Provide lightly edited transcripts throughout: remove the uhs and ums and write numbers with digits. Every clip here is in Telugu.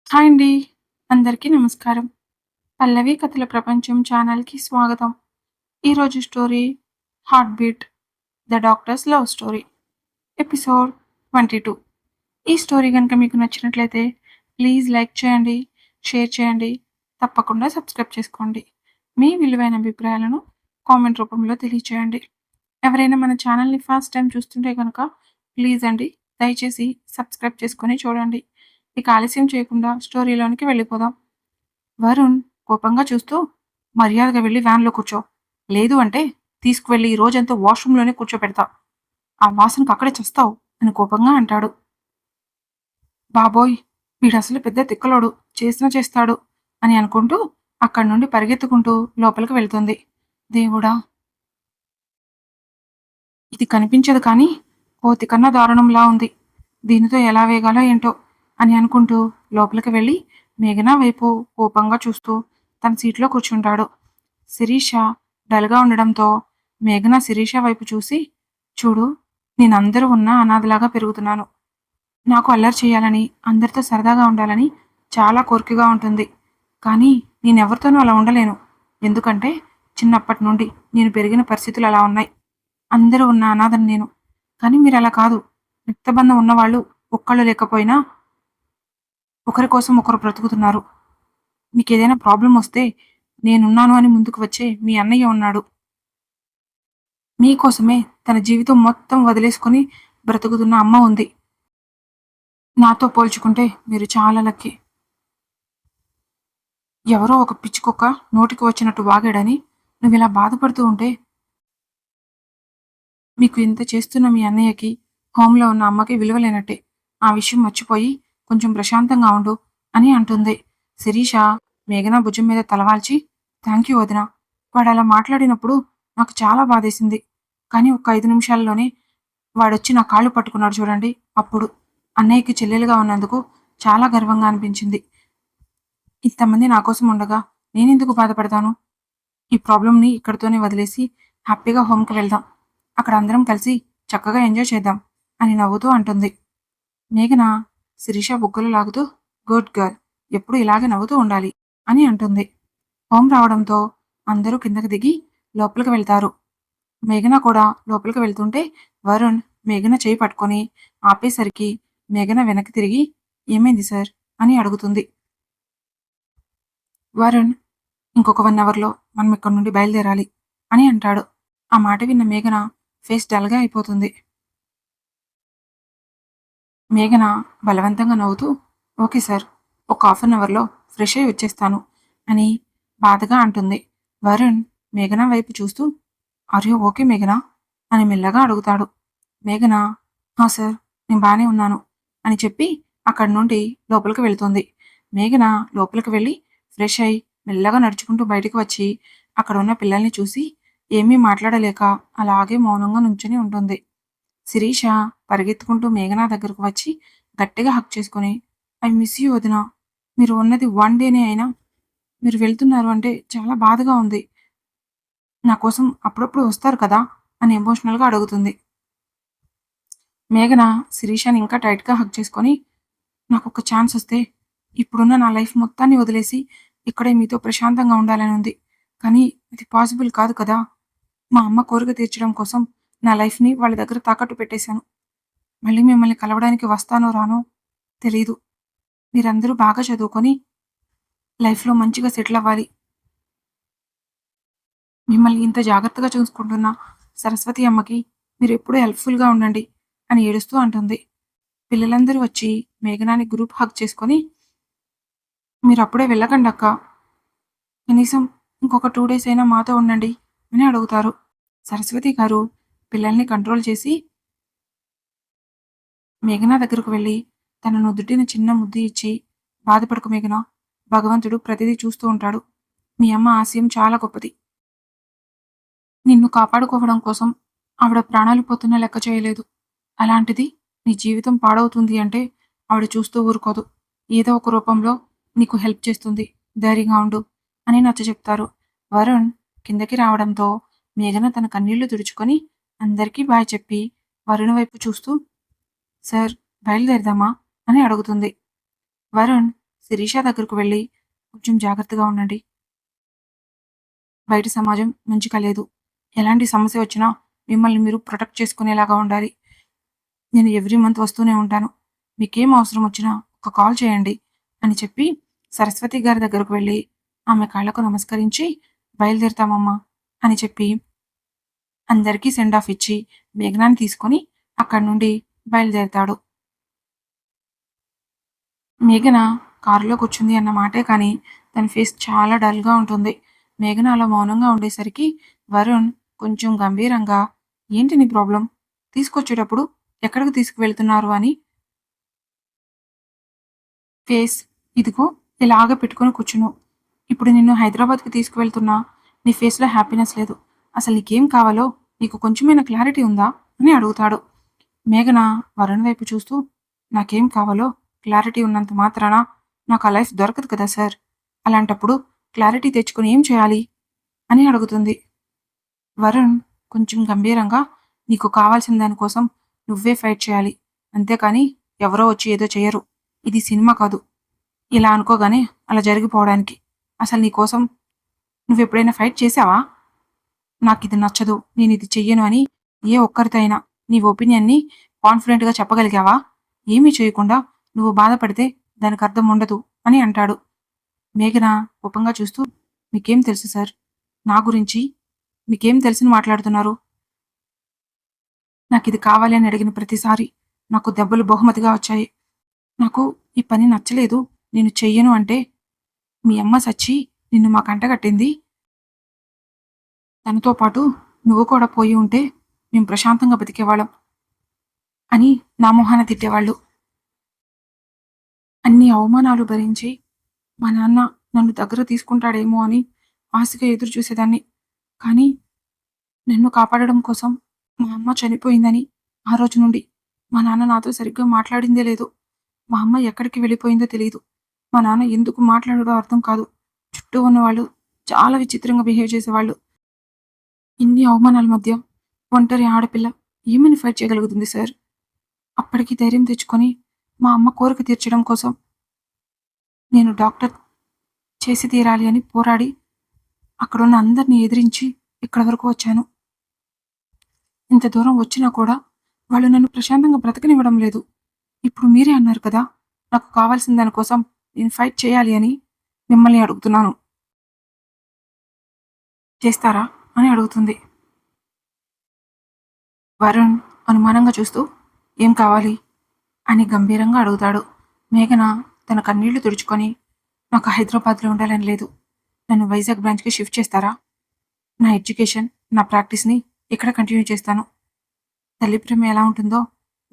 హాయ్ అండి. అందరికీ నమస్కారం. 'పల్లవి కథల ప్రపంచం' ఛానల్‌కి స్వాగతం. ఈరోజు story 'heart beat the doctors love story' episode 22. ఈ స్టోరీ గనుక మీకు నచ్చినట్లయితే ప్లీజ్ లైక్ చేయండి, షేర్ చేయండి, తప్పకుండా సబ్స్క్రైబ్ చేసుకోండి. మీ విలువైన అభిప్రాయాలను కామెంట్ రూపంలో తెలియచేయండి. ఎవరైనా మన ఛానల్‌ని ఫస్ట్ టైమ్ చూస్తుంటే గనక ప్లీజ్ అండి దయచేసి సబ్స్క్రైబ్ చేసుకొని చూడండి. ఇక ఆలస్యం చేయకుండా స్టోరీలోనికి వెళ్ళిపోదాం. వరుణ్ కోపంగా చూస్తూ మర్యాదగా వెళ్ళి వ్యాన్‌లో కూర్చో. లేదు అంటే తీసుకువెళ్ళి ఈ రోజంతా వాష్‌రూమ్‌లోనే కూర్చోపెడతా. ఆ వాసనకు అక్కడే చస్తావు అని కోపంగా అంటాడు. బాబోయ్! వీడసలు పెద్ద తిక్కలోడు. చేసినా చేస్తాడు అని అనుకుంటూ అక్కడి నుండి పరిగెత్తుకుంటూ లోపలికి వెళ్తుంది. దేవుడా! ఇది కనిపించదు కానీ కోతి కన్నా దారుణంలా ఉంది. దీనితో ఎలా వేగాలో ఏంటో అని అనుకుంటూ లోపలికి వెళ్ళి మేఘన వైపు కోపంగా చూస్తూ తన సీట్లో కూర్చుంటాడు. శిరీష డల్‌గా ఉండడంతో మేఘన శిరీష వైపు చూసి, చూడు నేనందరూ ఉన్న అనాథలాగా పెరుగుతున్నాను. నాకు అల్లరి చేయాలని, అందరితో సరదాగా ఉండాలని చాలా కోరికగా ఉంటుంది. కానీ నేనెవరితోనూ అలా ఉండలేను. ఎందుకంటే చిన్నప్పటి నుండి నేను పెరిగిన పరిస్థితులు అలా ఉన్నాయి. అందరూ ఉన్న అనాథని నేను. కానీ మీరలా కాదు. రక్తబంధం ఉన్నవాళ్ళు ఒక్కళ్ళు లేకపోయినా ఒకరి కోసం ఒకరు బ్రతుకుతున్నారు. మీకేదైనా ప్రాబ్లమొస్తే నేనున్నాను అని ముందుకు వచ్చే మీ అన్నయ్య ఉన్నాడు. మీకోసమే తన జీవితం మొత్తం వదిలేసుకొని బ్రతుకుతున్న అమ్మ ఉంది. నాతో పోల్చుకుంటే మీరు చాలా లక్కీ. ఎవరో ఒక పిచ్చికుక్క నోటికి వచ్చినట్టు వాగాడని నువ్విలా బాధపడుతూ ఉంటే మీకు ఇంత చేస్తున్న మీ అన్నయ్యకి, హోమ్‌లో ఉన్న అమ్మకి విలువ లేనట్టే. ఆ విషయం మర్చిపోయి కొంచెం ప్రశాంతంగా ఉండు అని అంటుంది. శిరీష మేఘన భుజం మీద తలవాల్చి థాంక్ యూ వదిన. వాడలా మాట్లాడినప్పుడు నాకు చాలా బాధేసింది. కానీ ఒక్క 5 నిమిషాల్లోనే వాడొచ్చి నా కాళ్ళు పట్టుకున్నాడు చూడండి అప్పుడు. అన్నయ్యకి చెల్లెలుగా ఉన్నందుకు చాలా గర్వంగా అనిపించింది. ఇంతమంది నా కోసం ఉండగా నేనెందుకు బాధపడతాను? ఈ ప్రాబ్లమ్‌ని ఇక్కడితోనే వదిలేసి హ్యాపీగా హోమ్‌కి వెళ్దాం. అక్కడ అందరం కలిసి చక్కగా ఎంజాయ్ చేద్దాం అని నవ్వుతూ అంటుంది. మేఘన శిరీష బుగ్గలు లాగుతూ గుడ్ గర్ల్ ఎప్పుడు ఇలాగే నవ్వుతూ ఉండాలి అని అంటుంది. హోమ్ రావడంతో అందరూ కిందకి దిగి లోపలికి వెళ్తారు. మేఘన కూడా లోపలికి వెళ్తుంటే వరుణ్ మేఘన చేయి పట్టుకొని ఆపేసరికి మేఘన వెనక్కి తిరిగి ఏమైంది సార్ అని అడుగుతుంది. వరుణ్ ఇంకొక 1 అవర్‌లో మనం ఇక్కడి నుండి బయలుదేరాలి అని అంటాడు. ఆ మాట విన్న మేఘన ఫేస్ డల్‌గా అయిపోతుంది. మేఘన బలవంతంగా నవ్వుతూ ఓకే సార్. ఒక హాఫ్ అన్ అవర్‌లో ఫ్రెష్ అయ్యి వచ్చేస్తాను అని బాధగా అంటుంది. వరుణ్ మేఘన వైపు చూస్తూ ఆర్ యూ ఓకే మేఘన అని మెల్లగా అడుగుతాడు. మేఘన హా! సార్. నేను బానే ఉన్నాను అని చెప్పి అక్కడి నుండి లోపలికి వెళ్తుంది. మేఘన లోపలికి వెళ్ళి ఫ్రెష్ అయ్యి మెల్లగా నడుచుకుంటూ బయటికి వచ్చి అక్కడ ఉన్న పిల్లల్ని చూసి ఏమీ మాట్లాడలేక అలాగే మౌనంగా నుంచొని ఉంటుంది. శిరీష పరిగెత్తుకుంటూ మేఘన దగ్గరకు వచ్చి గట్టిగా హగ్ చేసుకొని ఐ మిస్ యూ వదిన. మీరు ఉన్నది 1 డేనే అయినా మీరు వెళ్తున్నారు అంటే చాలా బాధగా ఉంది. నా కోసం అప్పుడప్పుడు వస్తారు కదా అని ఎమోషనల్‌గా అడుగుతుంది. మేఘన శిరీషని ఇంకా టైట్‌గా హగ్ చేసుకొని నాకొక ఛాన్స్ వస్తే ఇప్పుడున్న నా లైఫ్ మొత్తాన్ని వదిలేసి ఇక్కడే మీతో ప్రశాంతంగా ఉండాలని ఉంది. కానీ అది పాసిబుల్ కాదు కదా! మా అమ్మ కోరిక తీర్చడం కోసం నా లైఫ్‌ని వాళ్ళ దగ్గర తాకట్టు పెట్టేశాను. మళ్ళీ మిమ్మల్ని కలవడానికి వస్తానో రానో తెలీదు. మీరందరూ బాగా చదువుకొని లైఫ్‌లో మంచిగా సెటిల్ అవ్వాలి. మిమ్మల్ని ఇంత జాగ్రత్తగా చూసుకుంటున్న సరస్వతి అమ్మకి మీరెప్పుడూ హెల్ప్‌ఫుల్‌గా ఉండండి అని ఏడుస్తూ అంటుంది. పిల్లలందరూ వచ్చి మేఘనాని గ్రూప్ హగ్ చేసుకొని మీరప్పుడే వెళ్ళకండక్కా. కనీసం ఇంకొక 2 డేస్ అయినా మాతో ఉండండి అని అడుగుతారు. సరస్వతి గారు పిల్లల్ని కంట్రోల్ చేసి మేఘన దగ్గరకు వెళ్లి తన నుదుటిన చిన్న ముద్దు ఇచ్చి బాధపడకు మేఘన. భగవంతుడు ప్రతిదీ చూస్తూ ఉంటాడు. మీ అమ్మ ఆశయం చాలా గొప్పది. నిన్ను కాపాడుకోవడం కోసం ఆవిడ ప్రాణాలు పోతున్నా లెక్క చేయలేదు. అలాంటిది నీ జీవితం పాడవుతుంది అంటే ఆవిడ చూస్తూ ఊరుకోదు. ఏదో ఒక రూపంలో నీకు హెల్ప్ చేస్తుంది. ధైర్యంగా ఉండు అని నచ్చచెప్తారు. వరుణ్ కిందకి రావడంతో మేఘన తన కన్నీళ్లు తుడుచుకొని అందరికీ బాయ్ చెప్పి వరుణ్ వైపు చూస్తూ సార్ బయలుదేరదామా అని అడుగుతుంది. వరుణ్ శిరీష దగ్గరకు వెళ్ళి కొంచెం జాగ్రత్తగా ఉండండి. బయట సమాజం మంచిగా లేదు. ఎలాంటి సమస్య వచ్చినా మిమ్మల్ని మీరు ప్రొటెక్ట్ చేసుకునేలాగా ఉండాలి. నేను ఎవ్రీ మంత్ వస్తూనే ఉంటాను. మీకేం అవసరం వచ్చినా ఒక కాల్ చేయండి అని చెప్పి సరస్వతి గారి దగ్గరకు వెళ్ళి ఆమె కాళ్ళకు నమస్కరించి బయలుదేరుతామమ్మా అని చెప్పి అందరికీ సెండ్ ఆఫ్ ఇచ్చి మేఘనాన్ని తీసుకొని అక్కడి నుండి బయలుదేరుతాడు. మేఘన కారులో కూర్చుంది అన్న మాటే కానీ తన ఫేస్ చాలా డల్‌గా ఉంటుంది. మేఘన అలా మౌనంగా ఉండేసరికి వరుణ్ కొంచెం గంభీరంగా "ఏంటి నీ ప్రాబ్లమ్? తీసుకొచ్చేటప్పుడు ఎక్కడికి తీసుకువెళ్తున్నారు?" అని ఫేస్ ఇదిగో ఇలాగ పెట్టుకొని కూర్చును. ఇప్పుడు నిన్ను హైదరాబాద్‌కి తీసుకువెళ్తున్నా. నీ ఫేస్‌లో హ్యాపీనెస్ లేదు. అసలు నీకేం కావాలో నీకు కొంచెమైనా క్లారిటీ ఉందా? అని అడుగుతాడు. మేఘన వరుణ్ వైపు చూస్తూ నాకేం కావాలో క్లారిటీ ఉన్నంత మాత్రాన నాకు ఆ లైఫ్ దొరకదు కదా సార్. అలాంటప్పుడు క్లారిటీ తెచ్చుకొని ఏం చేయాలి? అని అడుగుతుంది. వరుణ్ కొంచెం గంభీరంగా నీకు కావాల్సిన దానికోసం నువ్వే ఫైట్ చేయాలి. అంతేకాని ఎవరో వచ్చి ఏదో చెయ్యరు. ఇది సినిమా కాదు. ఇలా అనుకోగానే అలా జరిగిపోవడానికి. అసలు నీకోసం నువ్వెప్పుడైనా ఫైట్ చేశావా? నాకిది నచ్చదు. నేనిది చెయ్యను అని ఏ ఒక్కరితో అయినా నీ ఒపీనియన్‌ని కాన్ఫిడెంట్‌గా చెప్పగలిగావా? ఏమీ చేయకుండా నువ్వు బాధపడితే దానికర్థం ఉండదు అని అంటాడు. మేఘన కోపంగా చూస్తూ మీకేం తెలుసు సార్? నా గురించి మీకేం తెలిసని మాట్లాడుతున్నారు? నాకిది కావాలి అని అడిగిన ప్రతిసారి నాకు దెబ్బలు బహుమతిగా వచ్చాయి. నాకు ఈ పని నచ్చలేదు. నేను చెయ్యను అంటే మీ అమ్మ సచ్చి నిన్ను మా కంటగట్టింది. తనతో పాటు నువ్వు కూడా పోయి ఉంటే మేం ప్రశాంతంగా బతికేవాళ్ళం అని నా మొహాన తిట్టేవాళ్ళు. అన్ని అవమానాలు భరించి మా నాన్న నన్ను దగ్గర తీసుకుంటాడేమో అని ఆశగా ఎదురు చూసేదాన్ని. కానీ నన్ను కాపాడడం కోసం మా అమ్మ చనిపోయిందని ఆ రోజు నుండి మా నాన్న నాతో సరిగ్గా మాట్లాడిందే లేదు. మా అమ్మ ఎక్కడికి వెళ్ళిపోయిందో తెలీదు. మా నాన్న ఎందుకు మాట్లాడడో అర్థం కాదు. చుట్టూ ఉన్నవాళ్ళు చాలా విచిత్రంగా బిహేవ్ చేసేవాళ్ళు. ఇన్ని అవమానాల మధ్య ఒంటరి ఆడపిల్ల ఏమని ఫైట్ చేయగలుగుతుంది సార్? అప్పటికి ధైర్యం తెచ్చుకొని మా అమ్మ కోరిక తీర్చడం కోసం నేను డాక్టర్ చేసి తీరాలి అని పోరాడి అక్కడున్న అందరిని ఎదిరించి ఇక్కడి వరకు వచ్చాను. ఇంత దూరం వచ్చినా కూడా వాళ్ళు నన్ను ప్రశాంతంగా బ్రతకనివ్వడం లేదు. ఇప్పుడు మీరే అన్నారు కదా! నాకు కావాల్సిన దాని కోసం నేను ఫైట్ చేయాలి అని. మిమ్మల్ని అడుగుతున్నాను. చేస్తారా? అని అడుగుతుంది. వరుణ్ అనుమానంగా చూస్తూ ఏం కావాలి? అని గంభీరంగా అడుగుతాడు. మేఘన తన కన్నీళ్లు తుడుచుకొని నాకు హైదరాబాద్‌లో ఉండాలని లేదు. నన్ను వైజాగ్ బ్రాంచ్‌కి షిఫ్ట్ చేస్తారా? నా ఎడ్యుకేషన్, నా ప్రాక్టీస్‌ని ఇక్కడ కంటిన్యూ చేస్తాను. తల్లి ప్రేమ ఎలా ఉంటుందో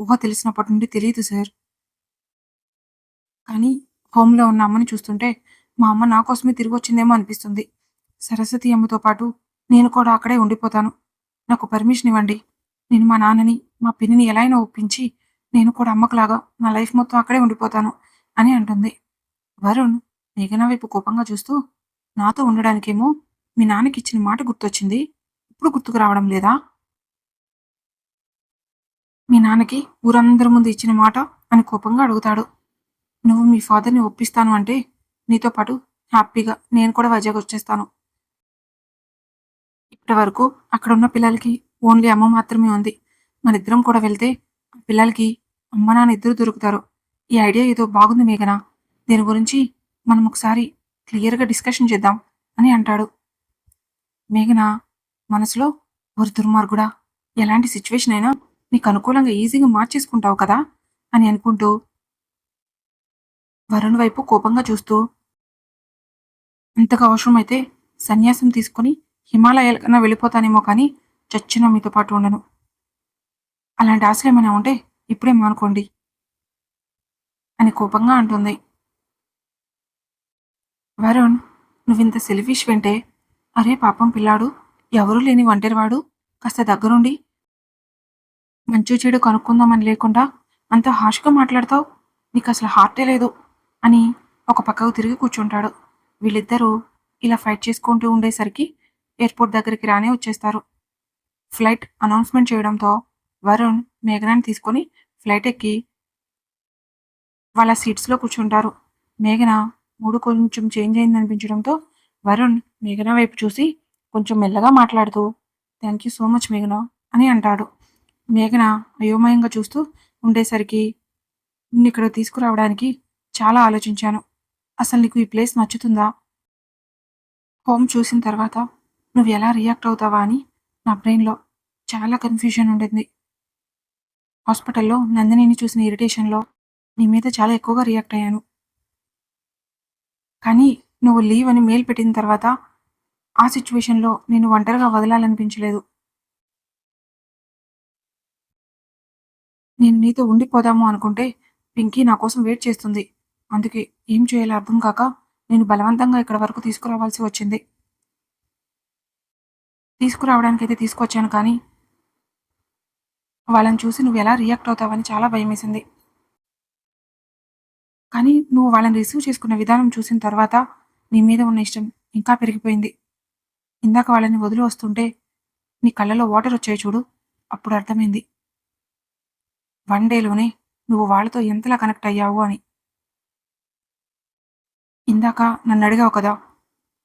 ఊహ తెలిసినప్పటి నుండి తెలీదు సార్. కానీ హోమ్‌లో ఉన్న అమ్మని చూస్తుంటే మా అమ్మ నా కోసమే తిరిగొచ్చిందేమో అనిపిస్తుంది. సరస్వతి అమ్మతో పాటు నేను కూడా అక్కడే ఉండిపోతాను. నాకు పర్మిషన్ ఇవ్వండి. నేను మా నాన్నని, మా పిన్నిని ఎలా అయినా ఒప్పించి నేను కూడా అమ్మకులాగా నా లైఫ్ మొత్తం అక్కడే ఉండిపోతాను అని అంటుంది. వరుణ్ మేఘన వైపు కోపంగా చూస్తూ నాతో ఉండడానికేమో మీ నాన్నకిచ్చిన మాట గుర్తొచ్చింది. ఇప్పుడు గుర్తుకు రావడం లేదా? మీ నాన్నకి ఊరందరి ముందు ఇచ్చిన మాట అని కోపంగా అడుగుతాడు. నువ్వు మీ ఫాదర్‌ని ఒప్పిస్తాను అంటే నీతో పాటు హ్యాపీగా నేను కూడా వైజాగ్ వచ్చేస్తాను. ఇప్పటి వరకు అక్కడున్న పిల్లలకి ఓన్లీ అమ్మ మాత్రమే ఉంది. మనిద్దరం కూడా వెళ్తే ఆ పిల్లలకి అమ్మ, నాన్న ఇద్దరు దొరుకుతారు. ఈ ఐడియా ఏదో బాగుంది మేఘన. దీని గురించి మనం ఒకసారి క్లియర్‌గా డిస్కషన్ చేద్దాం అని అంటాడు. మేఘన మనసులో ఓరి దుర్మార్గుడా! ఎలాంటి సిట్యుయేషన్ అయినా నీకు అనుకూలంగా ఈజీగా మార్చేసుకుంటావు కదా! అని అనుకుంటూ వరుణ్ వైపు కోపంగా చూస్తూ అంతగా అవసరమైతే సన్యాసం తీసుకొని హిమాలయాలకన్నా వెళ్ళిపోతానేమో కానీ చచ్చినా మీతో పాటు ఉండను. అలాంటి ఆశలేమైనా ఉంటే ఇప్పుడే మానుకోండి అని కోపంగా అంటుంది. వరుణ్ నువ్వింత సెల్ఫిష్ వెంటే అరే పాపం పిల్లాడు ఎవరూ లేని ఒంటరివాడు కాస్త దగ్గరుండి మంచో చెడు కనుక్కుందామని లేకుండా అంత హార్ష్‌గా మాట్లాడతావు. నీకసలు హార్టే లేదు అని ఒక పక్కకు తిరిగి కూర్చుంటాడు. వీళ్ళిద్దరూ ఇలా ఫైట్ చేసుకుంటూ ఉండేసరికి ఎయిర్‌పోర్ట్ దగ్గరికి రానే వచ్చేస్తారు. ఫ్లైట్ అనౌన్స్‌మెంట్ చేయడంతో వరుణ్ మేఘనాని తీసుకొని ఫ్లైట్ ఎక్కి వాళ్ళ సీట్స్‌లో కూర్చుంటారు. మేఘన మూడు కొంచెం చేంజ్ అయిందనిపించడంతో వరుణ్ మేఘన వైపు చూసి కొంచెం మెల్లగా మాట్లాడుతూ థ్యాంక్ యూ సో మచ్ మేఘన అని అంటాడు. మేఘన అయోమయంగా చూస్తూ ఉండేసరికి నిన్నిక్కడ తీసుకురావడానికి చాలా ఆలోచించాను. అసలు నీకు ఈ ప్లేస్ నచ్చుతుందా? హోమ్ చూసిన తర్వాత నువ్వు ఎలా రియాక్ట్ అవుతావా అని నా బ్రెయిన్‌లో చాలా కన్‌ఫ్యూజన్ ఉండింది. హాస్పిటల్‌లో నందినిని చూసిన ఇరిటేషన్‌లో నీ మీద చాలా ఎక్కువగా రియాక్ట్ అయ్యాను. కానీ నువ్వు లీవ్ అని మెయిల్ పెట్టిన తర్వాత ఆ సిట్యుయేషన్‌లో నిన్ను ఒంటరిగా వదలాలనిపించలేదు. నేను నీతో ఉండిపోదాము అనుకుంటే పింకీ నా కోసం వెయిట్ చేస్తుంది. అందుకే ఏం చేయాలో అర్థం కాక నేను బలవంతంగా ఇక్కడి వరకు తీసుకురావాల్సి వచ్చింది. తీసుకురావడానికైతే తీసుకొచ్చాను కానీ వాళ్ళని చూసి నువ్వు ఎలా రియాక్ట్ అవుతావని చాలా భయమేసింది. కానీ నువ్వు వాళ్ళని రిసీవ్ చేసుకున్న విధానం చూసిన తర్వాత నీ మీద ఉన్న ఇష్టం ఇంకా పెరిగిపోయింది. ఇందాక వాళ్ళని వదిలి వస్తుంటే నీ కళ్ళలో వాటర్ వచ్చాయి చూడు. అప్పుడు అర్థమైంది. వన్ డేలోనే నువ్వు వాళ్ళతో ఎంతలా కనెక్ట్ అయ్యావు అని. ఇందాక నన్ను అడిగావు కదా!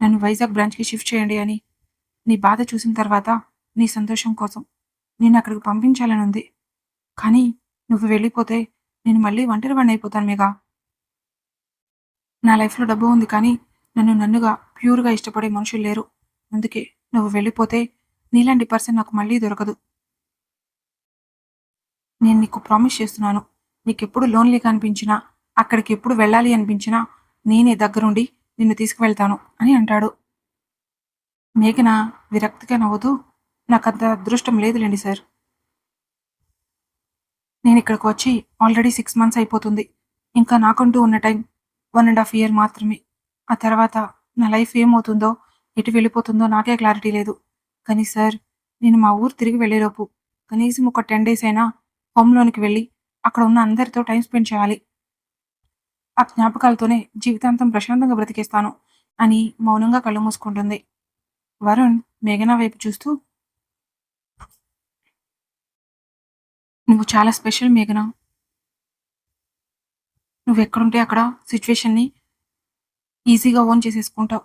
నన్ను వైజాగ్ బ్రాంచ్‌కి షిఫ్ట్ చేయండి అని. నీ బాధ చూసిన తర్వాత నీ సంతోషం కోసం నిన్నక్కడికి పంపించాలనుంది. కానీ నువ్వు వెళ్ళిపోతే నేను మళ్ళీ ఒంటరివాడినయిపోతాను మేఘా. నా లైఫ్‌లో డబ్బు ఉంది కానీ నన్ను నన్నుగా ప్యూర్‌గా ఇష్టపడే మనుషులు లేరు. అందుకే నువ్వు వెళ్ళిపోతే నీలాంటి పర్సన్ నాకు మళ్ళీ దొరకదు. నేను నీకు ప్రామిస్ చేస్తున్నాను. నీకెప్పుడు లోన్లీగా అనిపించినా, అక్కడికి ఎప్పుడు వెళ్ళాలి అనిపించినా నేనే దగ్గరుండి నిన్ను తీసుకువెళ్తాను అని అంటాడు. మేఘన విరక్తిగా నవ్వుతూ నాకంత అదృష్టం లేదులెండి సార్. నేనిక్కడికి వచ్చి ఆల్రెడీ 6 మంత్స్ అయిపోతుంది. ఇంకా నాకంటూ ఉన్న టైం 1 ½ ఇయర్ మాత్రమే. ఆ తర్వాత నా లైఫ్ ఏమవుతుందో, ఎటు వెళ్ళిపోతుందో నాకే క్లారిటీ లేదు. కానీ సార్, నేను మా ఊరు తిరిగి వెళ్ళేలోపు కనీసం ఒక 10 డేస్ అయినా హోమ్‌లోనికి వెళ్ళి అక్కడ ఉన్న అందరితో టైమ్ స్పెండ్ చేయాలి. ఆ జ్ఞాపకాలతోనే జీవితాంతం ప్రశాంతంగా బ్రతికేస్తాను అని మౌనంగా కళ్ళు మూసుకుంటుంది. వరుణ్ మేఘన వైపు చూస్తూ నువ్వు చాలా స్పెషల్ మేఘన. నువ్వెక్కడుంటే అక్కడ సిట్యుయేషన్‌ని ఈజీగా ఓన్ చేసేసుకుంటావు.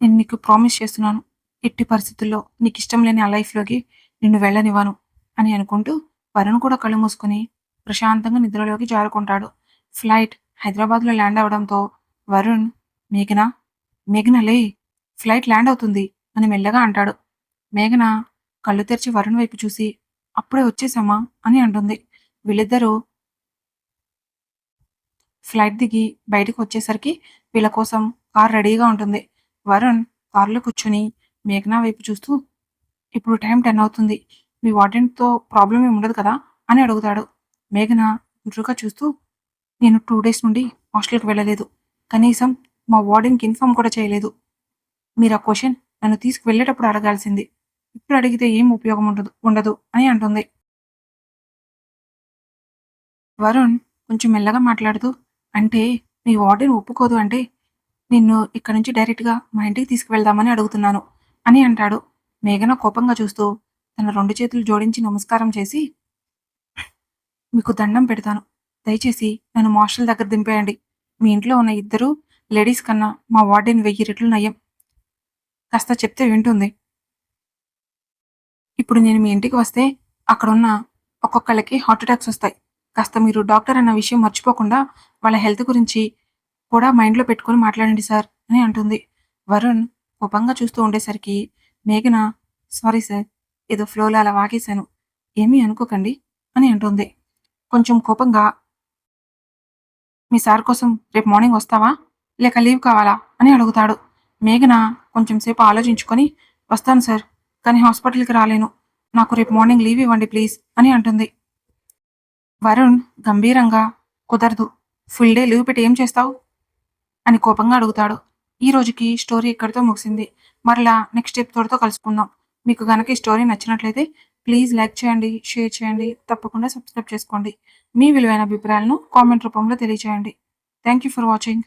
నేను నీకు ప్రామిస్ చేస్తున్నాను. ఎట్టి పరిస్థితుల్లో నీకిష్టం లేని ఆ లైఫ్‌లోకి నిన్ను వెళ్ళనివ్వను అని అనుకుంటూ వరుణ్ కూడా కళ్ళు మూసుకొని ప్రశాంతంగా నిద్రలోకి జారుకుంటాడు. ఫ్లైట్ హైదరాబాద్‌లో ల్యాండ్ అవ్వడంతో వరుణ్ మేఘన, మేఘన లే ఫ్లైట్ ల్యాండ్ అవుతుంది అని మెల్లగా అంటాడు. మేఘన కళ్ళు తెరిచి వరుణ్ వైపు చూసి అప్పుడే వచ్చేసామా అని అంటుంది. వీళ్ళిద్దరూ ఫ్లైట్ దిగి బయటకొచ్చేసరికి వీళ్ళ కోసం కార్ రెడీగా ఉంటుంది. వరుణ్ కార్‌లో కూర్చొని మేఘన వైపు చూస్తూ, "ఇప్పుడు టైం 10 అవుతుంది. మీ వార్డెన్‌తో ప్రాబ్లమ్ ఏమి ఉండదు కదా?" అని అడుగుతాడు. మేఘన గుర్రుగా చూస్తూ, "నేను 2 డేస్ నుండి హాస్టల్‌కి వెళ్ళలేదు. కనీసం మా వార్డెన్‌కి ఇన్ఫార్మ్ కూడా చేయలేదు. మీరు ఆ క్వెషన్ నన్ను తీసుకువెళ్ళేటప్పుడు అడగాల్సింది. ఇప్పుడు అడిగితే ఏం ఉపయోగం ఉండదు" అని అంటుంది. వరుణ్ కొంచెం మెల్లగా మాట్లాడుతూ, "అంటే మీ వార్డెన్ ఒప్పుకోదు అంటే నిన్ను ఇక్కడి నుంచి డైరెక్ట్‌గా మా ఇంటికి తీసుకువెళ్దామని అడుగుతున్నాను" అని అంటాడు. మేఘన కోపంగా చూస్తూ తన 2 చేతులు జోడించి నమస్కారం చేసి, "మీకు దండం పెడతాను. దయచేసి నన్ను మా హాస్టల్ దగ్గర దింపేయండి. మీ ఇంట్లో ఉన్న ఇద్దరు లేడీస్ కన్నా మా వార్డెన్ 1000 రెట్లు నయం. కాస్త చెప్తే వింటుంది. ఇప్పుడు నేను మీ ఇంటికి వస్తే అక్కడున్న ఒక్కొక్కళ్ళకి హార్ట్ అటాక్స్ వస్తాయి. కాస్త మీరు డాక్టర్ అన్న విషయం మర్చిపోకుండా వాళ్ళ హెల్త్ గురించి కూడా మైండ్‌లో పెట్టుకొని మాట్లాడండి సార్" అని అంటుంది. వరుణ్ కోపంగా చూస్తూ ఉండేసరికి మేఘన, "సారీ సార్. ఏదో ఫ్లోలో అలా వాగేశాను. ఏమీ అనుకోకండి" అని అంటుంది. కొంచెం కోపంగా, "మీ సార్ కోసం రేపు మార్నింగ్ వస్తావా? లేక లీవ్ కావాలా?" అని అడుగుతాడు. మేఘన కొంచెం సేపు ఆలోచించుకొని, "వస్తాను సార్. కానీ హాస్పిటల్‌కి రాలేను. నాకు రేపు మార్నింగ్ లీవ్ ఇవ్వండి ప్లీజ్" అని అంటుంది. వరుణ్ గంభీరంగా, "కుదరదు. ఫుల్ డే లీవ్ పెట్టి ఏం చేస్తావు?" అని కోపంగా అడుగుతాడు. ఈ రోజుకి స్టోరీ ఇక్కడితో ముగిసింది. మరలా నెక్స్ట్ ఎపిసోడ్‌తో కలుసుకుందాం. మీకు గనక ఈ స్టోరీ నచ్చినట్లయితే ప్లీజ్ లైక్ చేయండి, షేర్ చేయండి. తప్పకుండా సబ్స్క్రైబ్ చేసుకోండి. మీ విలువైన అభిప్రాయాలను కామెంట్ రూపంలో తెలియజేయండి. Thank you for watching.